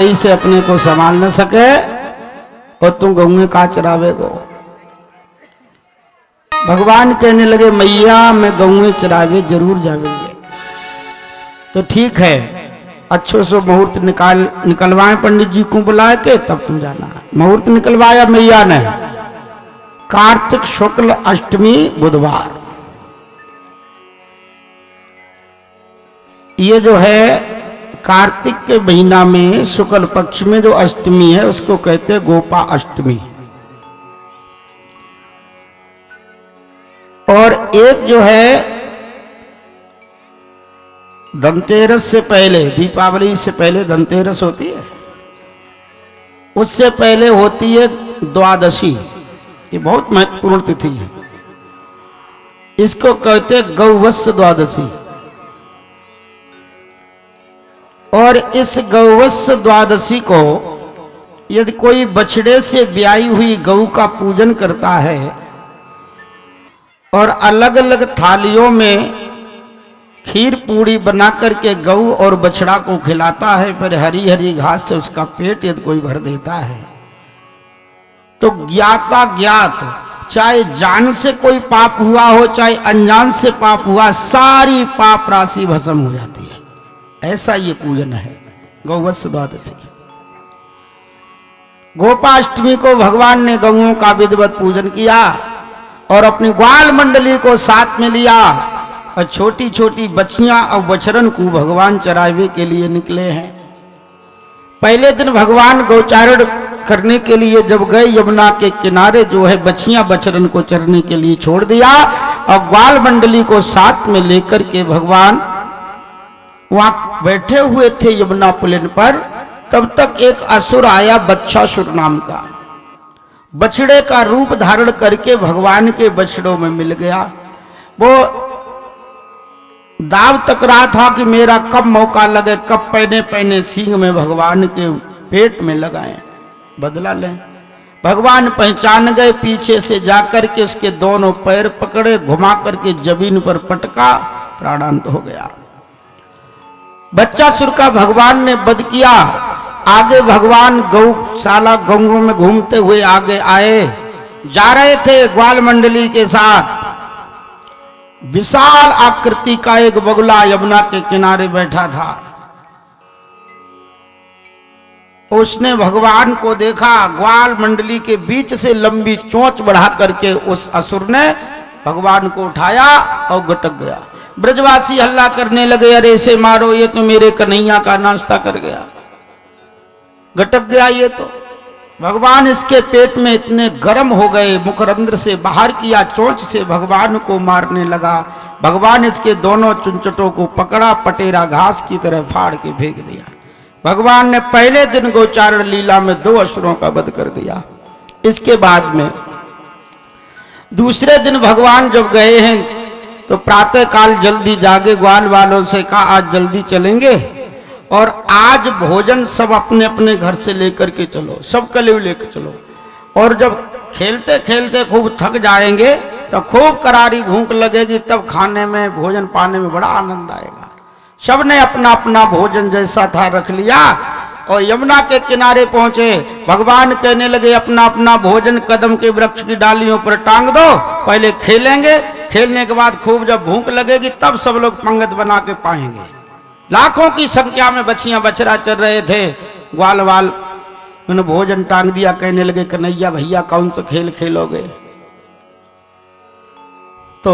से अपने को संभाल न सके और तुम गऊ का चरावे गो। भगवान कहने लगे मैया मैं गऊ चरावे जरूर जावेंगे। तो ठीक है, अच्छो से मुहूर्त निकलवाए पंडित जी को बुला के तब तुम जाना। मुहूर्त निकलवाया मैया ने, कार्तिक शुक्ल अष्टमी बुधवार। ये जो है कार्तिक के महीना में शुक्ल पक्ष में जो अष्टमी है उसको कहते हैं गोपा अष्टमी। और एक जो है धनतेरस से पहले, दीपावली से पहले धनतेरस होती है, उससे पहले होती है द्वादशी। ये बहुत महत्वपूर्ण तिथि है, इसको कहते हैं गौवत्स द्वादशी। और इस गौवत्स द्वादशी को यदि कोई बछड़े से ब्याई हुई गऊ का पूजन करता है और अलग अलग थालियों में खीर पूड़ी बना करके गऊ और बछड़ा को खिलाता है, फिर हरी हरी घास से उसका पेट यदि कोई भर देता है, तो ज्ञाता ज्ञात, चाहे जान से कोई पाप हुआ हो चाहे अनजान से पाप हुआ, सारी पाप राशि भस्म हो जाती है। ऐसा ये पूजन है गौवत्स द्वादशी। गोपाष्टमी को भगवान ने गऊओं का विधिवत पूजन किया और अपनी ग्वाल मंडली को साथ में लिया और छोटी छोटी बच्चियां और बछरन को भगवान चरावे के लिए निकले हैं। पहले दिन भगवान गौचारण करने के लिए जब गए, यमुना के किनारे जो है बच्चियां बछरन को चरने के लिए छोड़ दिया और ग्वाल मंडली को साथ में लेकर के भगवान वहां बैठे हुए थे यमुना पुलिन पर। तब तक एक असुर आया, बच्छासुर नाम का, बछड़े का रूप धारण करके भगवान के बछड़ों में मिल गया। वो दाव तक रहा था कि मेरा कब मौका लगे, कब पहने पहने सींग में भगवान के पेट में लगाएं, बदला लें। भगवान पहचान गए, पीछे से जाकर के उसके दोनों पैर पकड़े, घुमा करके जमीन पर पटका, प्राणांत हो गया। बच्चासुर का भगवान ने वध किया। आगे भगवान गौशाला गंगों में घूमते हुए आगे आए, जा रहे थे ग्वाल मंडली के साथ। विशाल आकृति का एक बगुला यमुना के किनारे बैठा था। उसने भगवान को देखा, ग्वाल मंडली के बीच से लंबी चोंच बढ़ा करके उस असुर ने भगवान को उठाया और गटक गया। ब्रजवासी हल्ला करने लगे, अरे इसे मारो, ये तो मेरे कन्हैया का नाश्ता कर गया, गटक गया ये तो। भगवान इसके पेट में इतने गर्म हो गए, मुखरंध्र से बाहर किया, चोंच से भगवान को मारने लगा। भगवान इसके दोनों चुंचटों को पकड़ा, पटेरा घास की तरह फाड़ के फेंक दिया। भगवान ने पहले दिन गोचारण लीला में 2 असुरों का वध कर दिया। इसके बाद में दूसरे दिन भगवान जब गए हैं तो प्रातः काल जल्दी जागे, ग्वाल वालों से कहा आज जल्दी चलेंगे और आज भोजन सब अपने अपने घर से लेकर के चलो, सब कलेव लेकर चलो। और जब खेलते खेलते खूब थक जाएंगे तो खूब करारी भूख लगेगी, तब खाने में भोजन पाने में बड़ा आनंद आएगा। सब ने अपना अपना भोजन जैसा था रख लिया और यमुना के किनारे पहुंचे। भगवान कहने लगे अपना अपना भोजन कदम के वृक्ष की डालियों पर टांग दो, पहले खेलेंगे, खेलने के बाद खूब जब भूख लगेगी तब सब लोग पंगत बना के पाएंगे। लाखों की संख्या में बच्चियां बछड़ा चल रहे थे। ग्वाल वाल उन्होंने भोजन टांग दिया, कहने लगे कन्हैया भैया कौन सा खेल खेलोगे? तो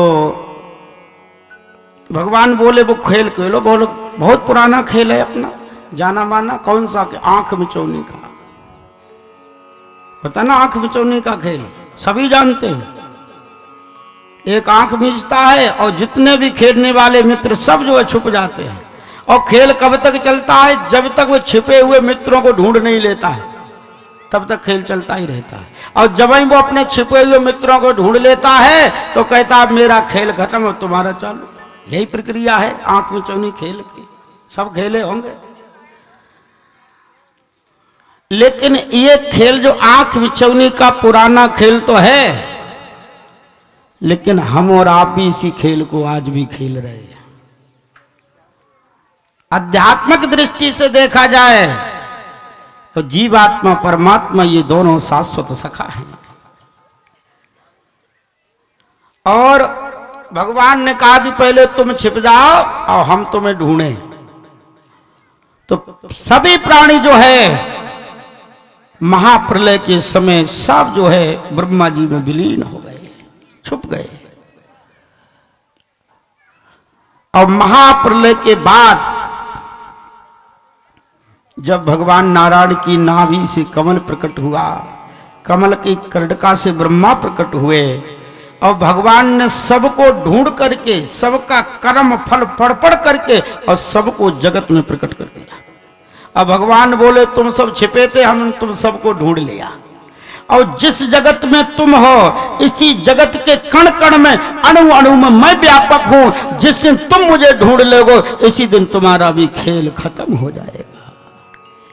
भगवान बोले वो खेल खेलो। बोलो बहुत पुराना खेल है अपना, जाना माना। कौन सा? आंख मिचौनी का, पता ना, आंख मिचौनी का खेल सभी जानते हैं। एक आंख मिचता है और जितने भी खेलने वाले मित्र सब जो है छुप जाते हैं। और खेल कब तक चलता है? जब तक वो छिपे हुए मित्रों को ढूंढ नहीं लेता है तब तक खेल चलता ही रहता है। और जब ही वो अपने छिपे हुए मित्रों को ढूंढ लेता है तो कहता है मेरा खेल खत्म हो, तुम्हारा चालू। यही प्रक्रिया है आंख मिचौनी खेल की, सब खेले होंगे। लेकिन ये खेल जो आंख मिचौनी का पुराना खेल तो है, लेकिन हम और आप भी इसी खेल को आज भी खेल रहे हैं। आध्यात्मिक दृष्टि से देखा जाए तो जीवात्मा परमात्मा ये दोनों शाश्वत सखा हैं। और भगवान ने कहा कि पहले तुम छिप जाओ और हम तुम्हें ढूंढें। तो सभी प्राणी जो है महाप्रलय के समय सब जो है ब्रह्मा जी में विलीन हो गए, छुप गए। और महाप्रलय के बाद जब भगवान नारायण की नाभि से कमल प्रकट हुआ, कमल की कर्णिका से ब्रह्मा प्रकट हुए और भगवान ने सबको ढूंढ करके, सबका कर्म फल पढ़ पढ़ करके और सबको जगत में प्रकट कर दिया। अब भगवान बोले तुम सब छिपे थे, हम तुम सबको ढूंढ लिया। और जिस जगत में तुम हो इसी जगत के कण कण में, अणु अणु में मैं व्यापक हूं। जिस दिन तुम मुझे ढूंढ लोगे इसी दिन तुम्हारा भी खेल खत्म हो जाएगा।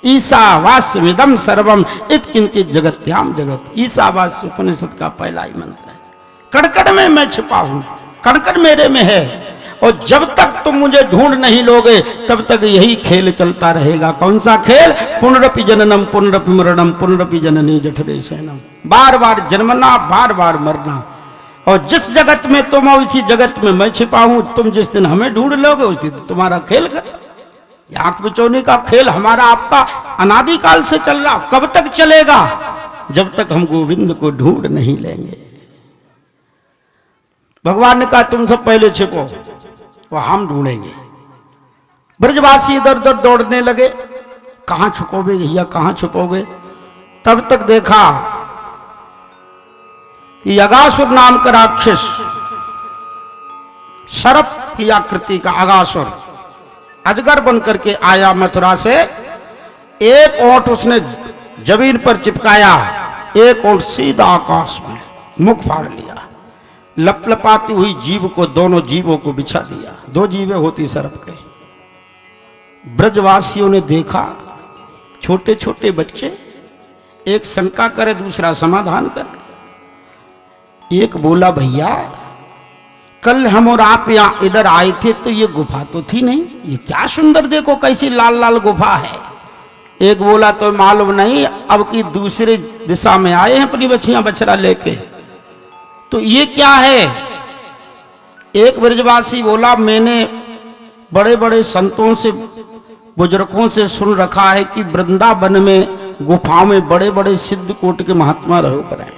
ईशावास्यमिदं सर्वम इत्किंचित जगत्याम जगत। ईशावास्य उपनिषद का पहला ही मंत्र है। कड़कड़ में मैं छिपा हूं, कड़कड़ मेरे में है। और जब तक तुम मुझे ढूंढ नहीं लोगे तब तक यही खेल चलता रहेगा। कौन सा खेल? पुनरपि जननम पुनरपि मरणम पुनरपि जननी जठरे शयनम। बार बार जन्मना, बार बार मरना। और जिस जगत में तुम हो इसी जगत में मैं छिपा हूं। तुम जिस दिन हमें ढूंढ लोगे उसी दिन तुम्हारा खेल खत्म। आंख बिचौनी का खेल हमारा आपका अनादिकाल से चल रहा। कब तक चलेगा? जब तक हम गोविंद को ढूंढ नहीं लेंगे। भगवान ने कहा तुम सब पहले छिपो, वो हम ढूंढेंगे। ब्रजवासी इधर उधर दौड़ने लगे, कहां छुपोगे भैया, कहां छुपोगे? तब तक देखा कि अगासुर नाम का राक्षस, सर्प की आकृति का अगासुर, अजगर बन करके आया मथुरा से। एक ओंठ उसने जमीन पर चिपकाया, एक ओंठ सीधा आकाश में, मुख फाड़ लिया। लपलपाती हुई जीव को, दोनों जीवों को बिछा दिया। दो जीवें होती सर्प के। ब्रजवासियों ने देखा, छोटे छोटे बच्चे, एक शंका करे दूसरा समाधान करे। एक बोला भैया कल हम और आप यहां इधर आए थे तो ये गुफा तो थी नहीं, ये क्या सुंदर देखो कैसी लाल लाल गुफा है। एक बोला तो मालूम नहीं, अब की दूसरी दिशा में आए हैं अपनी बच्चियां बछड़ा लेके, तो ये क्या है? एक ब्रजवासी बोला मैंने बड़े बड़े संतों से, बुजुर्गों से सुन रखा है कि वृंदावन में गुफाओं में बड़े बड़े सिद्ध कोट के महात्मा रहो करें,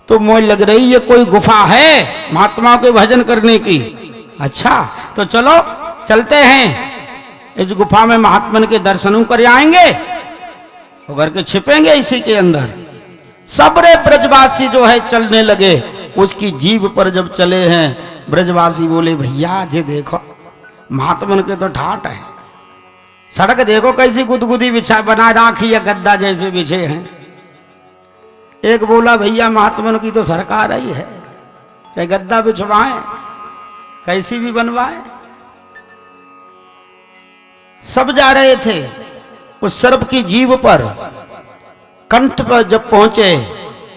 तो मुझे लग रही ये कोई गुफा है महात्माओं के भजन करने की। अच्छा तो चलो चलते हैं, इस गुफा में महात्मन के दर्शनों कर आएंगे और करके छिपेंगे इसी के अंदर। सबरे ब्रजवासी जो है चलने लगे। उसकी जीभ पर जब चले हैं ब्रजवासी बोले भैया जे देखो महात्मन के तो ठाट है, सड़क देखो कैसी गुदगुदी बिछा बना राखी या गद्दा जैसे बिछे हैं। एक बोला भैया महात्मन की तो सरकार ही है, चाहे गद्दा बिछवाए कैसी भी बनवाए। सब जा रहे थे। उस सर्प की जीभ पर, कंठ पर जब पहुंचे,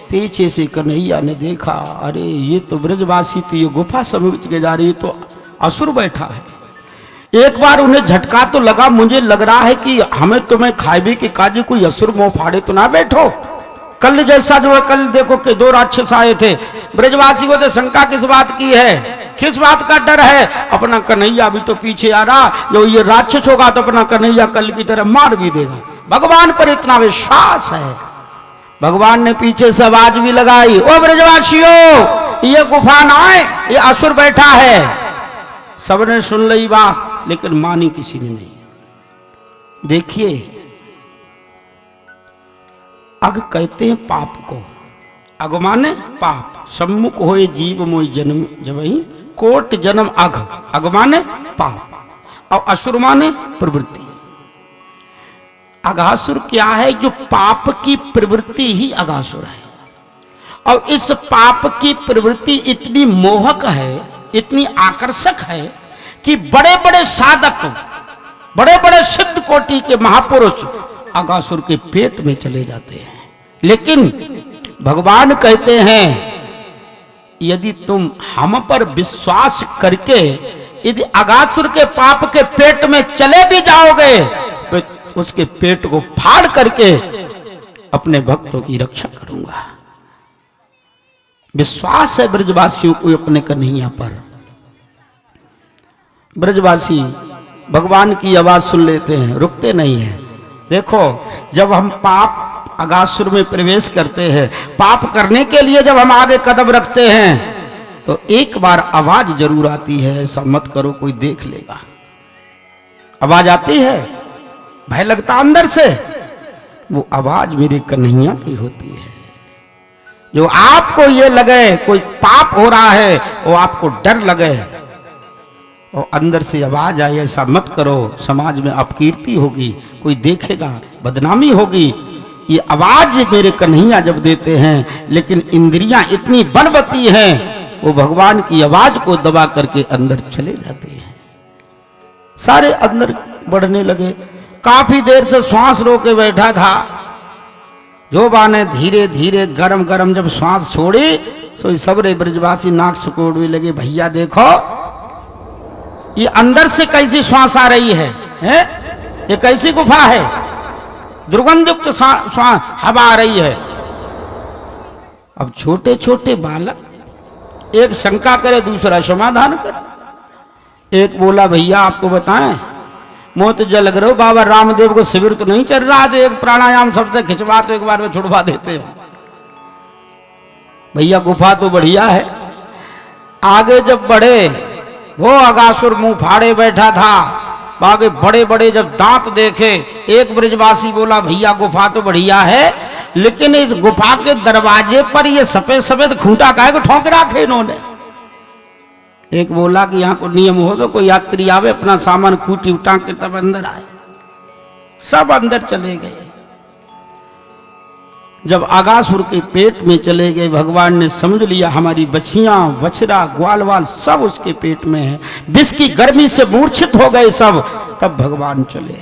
पीछे से कन्हैया ने देखा, अरे ये तो ब्रजवासी तो ये गुफा समझ के जा रही है, तो असुर बैठा है। एक बार उन्हें झटका तो लगा, मुझे लग रहा है कि हमें तुम्हें खाइबे के काजी कोई असुर मुंह फाड़े तो ना बैठो। कल जैसा जो है, कल देखो कि दो राक्षस आए थे। ब्रजवासी को तो शंका किस बात की है, किस बात का डर है? अपना कन्हैया भी तो पीछे आ रहा, जो ये राक्षस होगा तो अपना कन्हैया कल की तरह मार भी देगा। भगवान पर इतना विश्वास है। भगवान ने पीछे से आवाज भी लगाई, ओ ब्रजवासियों ये गुफा ना है, ये असुर बैठा है। सबने सुन ली बात लेकिन मानी किसी ने नहीं। देखिए अग कहते हैं पाप को, अग माने पाप। सम्मुख होए जीव मोय जन्म जबहि कोट जन्म अघ। अग माने पाप और असुर माने प्रवृत्ति। अघासुर क्या है? जो पाप की प्रवृत्ति ही अघासुर है। और इस पाप की प्रवृत्ति इतनी मोहक है, इतनी आकर्षक है कि बड़े बड़े साधक, बड़े बड़े सिद्ध कोटि के महापुरुष अघासुर के पेट में चले जाते हैं। लेकिन भगवान कहते हैं यदि तुम हम पर विश्वास करके यदि अघासुर के पाप के पेट में चले भी जाओगे तो उसके पेट को फाड़ करके अपने भक्तों की रक्षा करूंगा। विश्वास है ब्रजवासियों को अपने कन्हैया पर। ब्रजवासी भगवान की आवाज सुन लेते हैं, रुकते नहीं हैं। देखो, जब हम पाप अगासुर में प्रवेश करते हैं, पाप करने के लिए जब हम आगे कदम रखते हैं, तो एक बार आवाज जरूर आती है, ऐसा मत करो कोई देख लेगा। आवाज आती है, भय लगता अंदर से। वो आवाज मेरे कन्हैया की होती है। जो आपको ये लगे कोई पाप हो रहा है, वो आपको डर लगे और अंदर से आवाज आए ऐसा मत करो, समाज में अपकीर्ति होगी, कोई देखेगा, बदनामी होगी। ये आवाज मेरे कन्हैया जब देते हैं, लेकिन इंद्रियां इतनी बलवती हैं, वो भगवान की आवाज को दबा करके अंदर चले जाते हैं। सारे अंदर बढ़ने लगे। काफी देर से श्वास रोके बैठा था। जोबा ने धीरे धीरे गरम गरम जब श्वास छोड़ी, तो सबरे ब्रजवासी नाक सिकोड़ने लगे, भैया देखो ये अंदर से कैसी श्वास आ रही है, ये कैसी गुफा है, दुर्गंधयुक्त हवा आ रही है। अब छोटे छोटे बालक एक शंका करे, दूसरा समाधान करे। एक बोला, भैया आपको बताएं, मोत जल लग रहा, बाबा रामदेव को शिविर तो नहीं चल रहा, तो एक प्राणायाम सबसे खिंचवा तो एक बार में छुड़वा देते हो। भैया गुफा तो बढ़िया है। आगे जब बढ़े, वो अगासुर मुंह फाड़े बैठा था। आगे बड़े बड़े जब दांत देखे, एक ब्रजवासी बोला, भैया गुफा तो बढ़िया है, लेकिन इस गुफा के दरवाजे पर ये सफेद सफेद खूंटा काहे को ठोक रखे इन्होंने। एक बोला कि यहाँ को नियम हो तो कोई यात्री आवे, अपना सामान खूंटी उठा के तब अंदर आए। सब अंदर चले गए। जब अगासुर के पेट में चले गए, भगवान ने समझ लिया हमारी बछियां, वछरा, ग्वाल वाल सब उसके पेट में है। विष की गर्मी से मूर्छित हो गए सब। तब भगवान चले,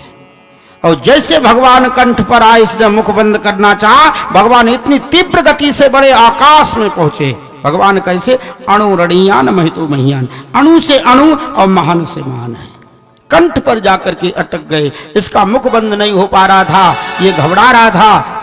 और जैसे भगवान कंठ पर आए, इसने मुख बंद करना चाहा, भगवान इतनी तीव्र गति से बड़े आकाश में पहुंचे। भगवान कैसे, अणु रणियान महितो महियान, अणु से अणु और महान से महान है। कंठ पर जाकर के अटक गए। इसका मुख बंद नहीं हो पा रहा था, ये घबरा रहा था,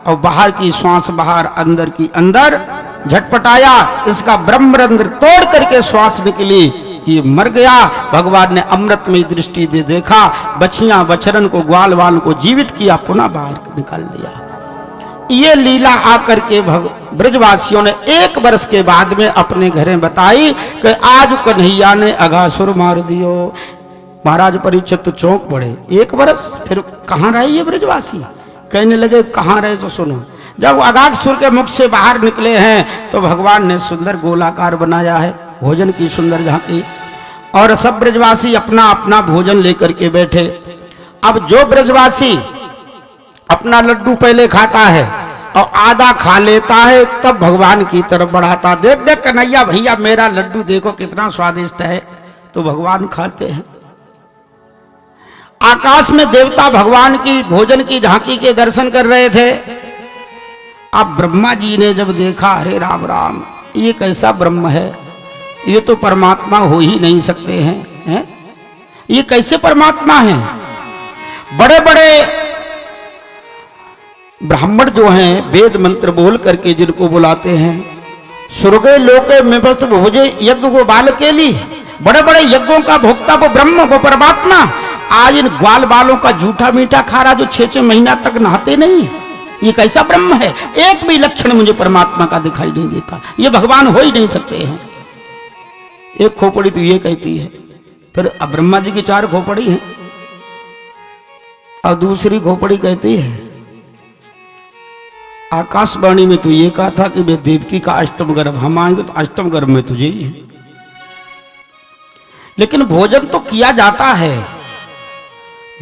और बाहर की श्वास बाहर, अंदर की अंदर। झटपटाया, इसका ब्रह्मरंध्र तोड़ करके श्वास निकली, ये मर गया। भगवान ने अमृत में दृष्टि दे देखा, बछियां बछरन को, ग्वाल वाल को जीवित किया, पुनः बाहर निकाल दिया। ये लीला आकर के ब्रजवासियों ने 1 वर्ष के बाद में अपने घरे बताई कि आज कन्हैया ने अगासुर मार दियो। महाराज परीक्षित चौंक पड़े। 1 वर्ष फिर कहाँ रहे ये ब्रजवासी? कहने लगे, कहाँ रहे तो सुनो। जब अगासुर के मुख से बाहर निकले हैं, तो भगवान ने सुंदर गोलाकार बनाया है, भोजन की सुंदर झांकी, और सब ब्रजवासी अपना अपना भोजन लेकर के बैठे। अब जो ब्रजवासी अपना लड्डू पहले खाता है और आधा खा लेता है, तब भगवान की तरफ बढ़ाता, देख देख कन्हैया भैया मेरा लड्डू देखो कितना स्वादिष्ट है, तो भगवान खाते हैं। आकाश में देवता भगवान की भोजन की झांकी के दर्शन कर रहे थे। अब ब्रह्मा जी ने जब देखा, अरे राम राम, ये कैसा ब्रह्म है, ये तो परमात्मा हो ही नहीं सकते हैं, ये कैसे परमात्मा हैं? बड़े बड़े ब्राह्मण जो हैं, वेद मंत्र बोल करके जिनको बुलाते हैं, स्वर्गे लोके में बस भोजे यज्ञ को बाल के लिए, बड़े बड़े यज्ञों का भोक्ता वो ब्रह्म, वो परमात्मा, आज इन ग्वाल बालों का झूठा मीठा खा रहा, जो 6-6 महीना तक नहाते नहीं है, ये कैसा ब्रह्म है? एक भी लक्षण मुझे परमात्मा का दिखाई नहीं देता, ये भगवान हो ही नहीं सकते हैं। एक खोपड़ी तो ये कहती है, फिर अब ब्रह्मा जी की 4 खोपड़ी हैं, और दूसरी खोपड़ी कहती है, आकाशवाणी में तो ये कहा था कि मैं देवकी का अष्टम गर्भ, हम आएंगे तो अष्टम गर्भ में तुझे ही है। लेकिन भोजन तो किया जाता है,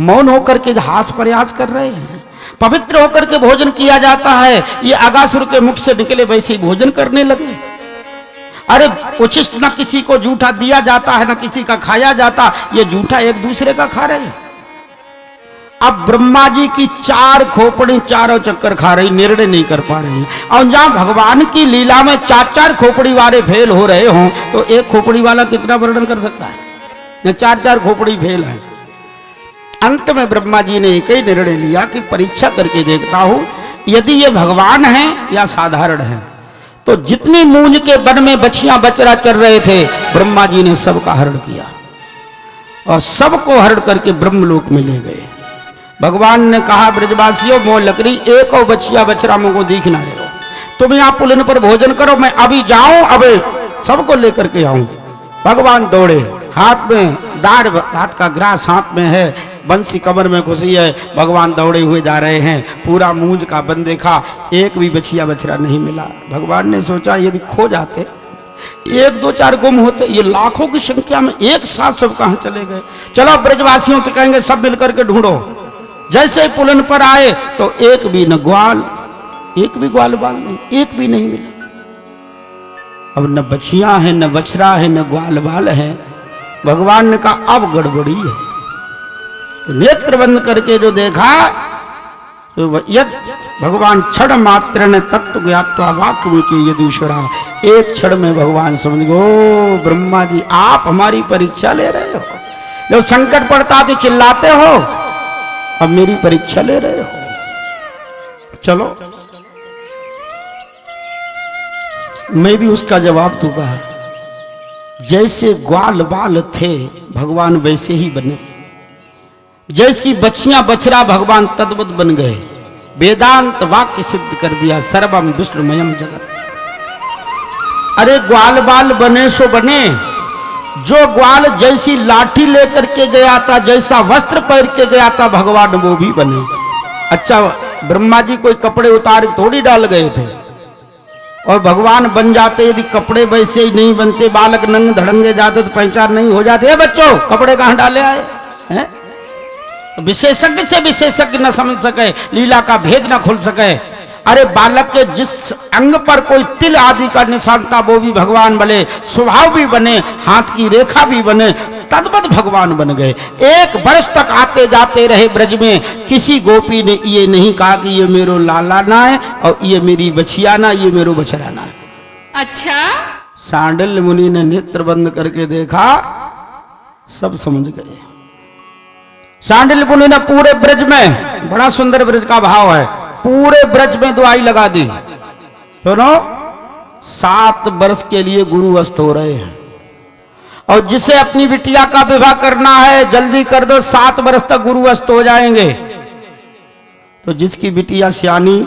मौन होकर के हास प्रयास कर रहे हैं, पवित्र होकर के भोजन किया जाता है। ये अगासुर के मुख से निकले वैसे ही भोजन करने लगे। अरे उचित न किसी को जूठा दिया जाता है, न किसी का खाया जाता, ये जूठा एक दूसरे का खा रहे हैं। अब ब्रह्मा जी की 4 खोपड़ी चारों चक्कर खा रही, निर्णय नहीं कर पा रही। और जहां भगवान की लीला में 4-4 खोपड़ी वाले फेल हो रहे हों, तो एक खोपड़ी वाला कितना वर्णन कर सकता है? 4-4 खोपड़ी फेल है। अंत में ब्रह्मा जी ने एक ही निर्णय लिया कि परीक्षा करके देखता हूं, यदि ये भगवान हैं या साधारण हैं। तो जितनी मूंज के वन में बछियां बचरा चल रहे थे, ब्रह्मा जी ने सबका हरण किया और सबको हरण करके ब्रह्मलोक में ले गए। भगवान ने कहा, ब्रजवासियों मोह लकड़ी एक और बछिया बछरा मुझको दिख ना रहे हो, तुम यहाँ पुलिन पर भोजन करो, मैं अभी जाऊं, अबे सबको लेकर के आऊं। भगवान दौड़े, हाथ में दाढ़ भात का ग्रास हाथ में है, बंसी कमर में घुसी है, भगवान दौड़े हुए जा रहे हैं। पूरा मूंज का वन देखा, एक भी बछिया बछरा नहीं मिला। भगवान ने सोचा यदि खो जाते, एक दो चार गुम होते, ये लाखों की संख्या में एक साथ सब कहां चले गए। चलो ब्रजवासियों से कहेंगे सब मिलकर के ढूंढो। जैसे ही पुलन पर आए तो एक भी न ग्वाल, एक भी ग्वाल बाल नहीं, एक भी नहीं मिला। अब न बछिया है, न बछरा है, न ग्वाल बाल है। भगवान ने कहा अब गड़बड़ी है। तो नेत्र बंद करके जो देखा, तो यद भगवान क्षण मात्र ने तत्व ज्ञात्वा वाक्य के यदुश्वरा, एक क्षण में भगवान समझ गए, ब्रह्मा जी आप हमारी परीक्षा ले रहे हो। जब संकट पड़ता तो चिल्लाते हो, अब मेरी परीक्षा ले रहे हो। चलो मैं भी उसका जवाब दूंगा। जैसे ग्वाल बाल थे भगवान वैसे ही बने, जैसी बछियां बछरा भगवान तद्वत बन गए। वेदांत वाक्य सिद्ध कर दिया, सर्वम विष्णुमयम जगत। अरे ग्वाल बाल बने सो बने, जो ग्वाल जैसी लाठी लेकर के गया था, जैसा वस्त्र पहन के गया था, भगवान वो भी बने। अच्छा, ब्रह्मा जी कोई कपड़े उतार थोड़ी डाल गए थे, और भगवान बन जाते यदि कपड़े वैसे ही नहीं बनते, बालक नंग धड़ंगे जाते तो पहचान नहीं हो जाते। बच्चों कपड़े कहां डाले आए हैं? विशेषज्ञ से विशेषज्ञ न समझ सके, लीला का भेद न खुल सके। अरे बालक के जिस अंग पर कोई तिल आदि का निशान था वो भी भगवान बने, स्वभाव भी बने, हाथ की रेखा भी बने, तद्वत भगवान बन गए। एक वर्ष तक आते जाते रहे ब्रज में, किसी गोपी ने ये नहीं कहा कि ये मेरो लाला ना है और ये मेरी बछिया ना, ये मेरो बछड़ा ना है। अच्छा, सांडिल्य मुनि ने नेत्र बंद करके देखा, सब समझ गए। सांडिल्य मुनि ने पूरे ब्रज में, बड़ा सुंदर ब्रज का भाव है, पूरे ब्रज में दुआई लगा दी। सुनो, 7 वर्ष के लिए गुरु अस्त हो रहे हैं, और जिसे अपनी बिटिया का विवाह करना है जल्दी कर दो, 7 वर्ष तक गुरु अस्त हो जाएंगे। तो जिसकी बिटिया सियानी,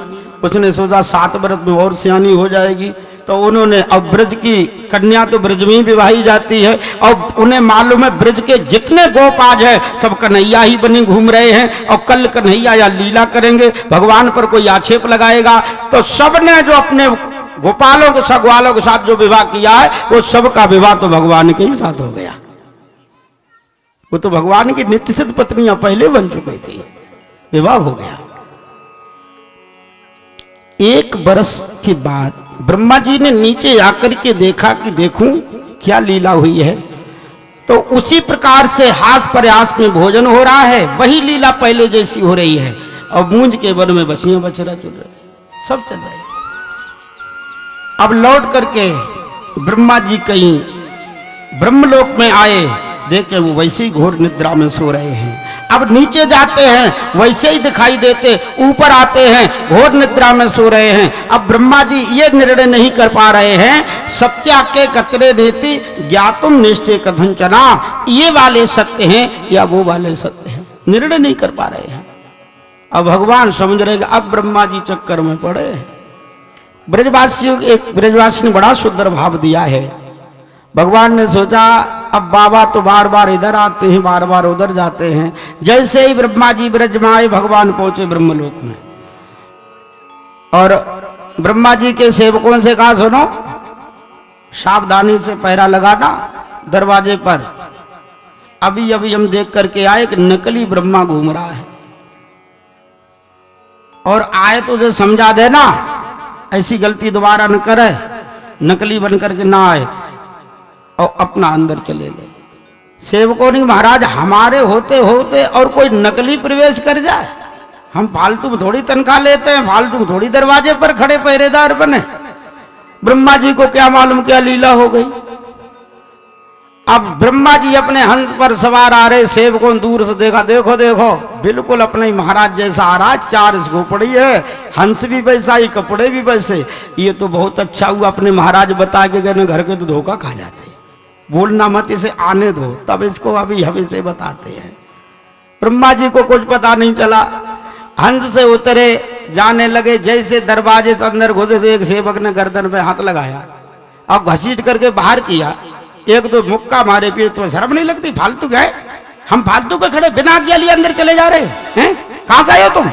उसने सोचा 7 वर्ष में और सियानी हो जाएगी, तो उन्होंने, अब ब्रज की कन्या तो ब्रज में ही विवाही जाती है, और उन्हें मालूम है ब्रज के जितने गोप आज है सब कन्हैया ही बने घूम रहे हैं, और कल कन्हैया या लीला करेंगे, भगवान पर कोई आक्षेप लगाएगा। तो सबने जो अपने गोपालों के साथ, ग्वालों के साथ जो विवाह किया है, वो सबका विवाह तो भगवान के ही साथ हो गया। वो तो भगवान की नित्य सिद्ध पत्नियां पहले बन चुकी थी, विवाह हो गया। 1 वर्ष के बाद ब्रह्मा जी ने नीचे आकर के देखा कि देखूं क्या लीला हुई है। तो उसी प्रकार से हास प्रयास में भोजन हो रहा है, वही लीला पहले जैसी हो रही है, और मूंज के वन में बछियां बछड़ा चल रहे, सब चल रहे। अब लौट करके ब्रह्मा जी कहीं ब्रह्मलोक में आए, देखे वो वैसे ही घोर निद्रा में सो रहे हैं। अब नीचे जाते हैं वैसे ही दिखाई देते, ऊपर आते हैं घोर निद्रा में सो रहे हैं। अब ब्रह्मा जी ये निर्णय नहीं कर पा रहे हैं, सत्या के कतरे नीति ज्ञातुम निष्ठे कथंचना, ये वाले सत्य हैं या वो वाले सत्य हैं, निर्णय नहीं कर पा रहे हैं। अब भगवान समझ रहे, अब ब्रह्मा जी चक्कर में पड़े हैं। ब्रजवासियों, एक ब्रजवासी ने बड़ा सुंदर भाव दिया है। भगवान ने सोचा अब बाबा तो बार बार इधर आते हैं, बार बार उधर जाते हैं। जैसे ही ब्रह्मा जी ब्रज में आए, भगवान पहुंचे ब्रह्मलोक में, और ब्रह्मा जी के सेवकों से कहा, सुनो सावधानी से पहरा लगाना दरवाजे पर। अभी अभी हम देख करके आए कि नकली ब्रह्मा घूम रहा है, और आए तो उसे समझा देना, ऐसी गलती दोबारा न करे, नकली बन करके ना आए, और अपना अंदर चले गए। सेवकों ने, महाराज हमारे होते होते और कोई नकली प्रवेश कर जाए, हम फालतू में थोड़ी तनख्वाह लेते हैं, फालतू में थोड़ी दरवाजे पर खड़े पहरेदार बने। ब्रह्मा जी को क्या मालूम क्या लीला हो गई। अब ब्रह्मा जी अपने हंस पर सवार आ रहे, सेवकों दूर से देखा, देखो देखो बिल्कुल अपने ही महाराज जैसा आ रहा, 4 घोपड़ी है, हंस भी वैसा ही, कपड़े भी वैसे। ये तो बहुत अच्छा हुआ, अपने महाराज बता के गए, घर के तो धोखा खा जाते, बोलना मत, इसे आने दो, तब इसको अभी हम इसे बताते हैं। ब्रह्मा जी को कुछ पता नहीं चला, हंस से उतरे, जाने लगे, जैसे दरवाजे से अंदर घुसे तो एक सेवक ने गर्दन पे हाथ लगाया, अब घसीट करके बाहर किया, एक दो मुक्का मारे, पीर तुम्हें शर्म नहीं लगती, फालतू गए, हम फालतू के खड़े बिना आज्ञा लिए अंदर चले जा रहे हैं, कहां से आए हो तुम?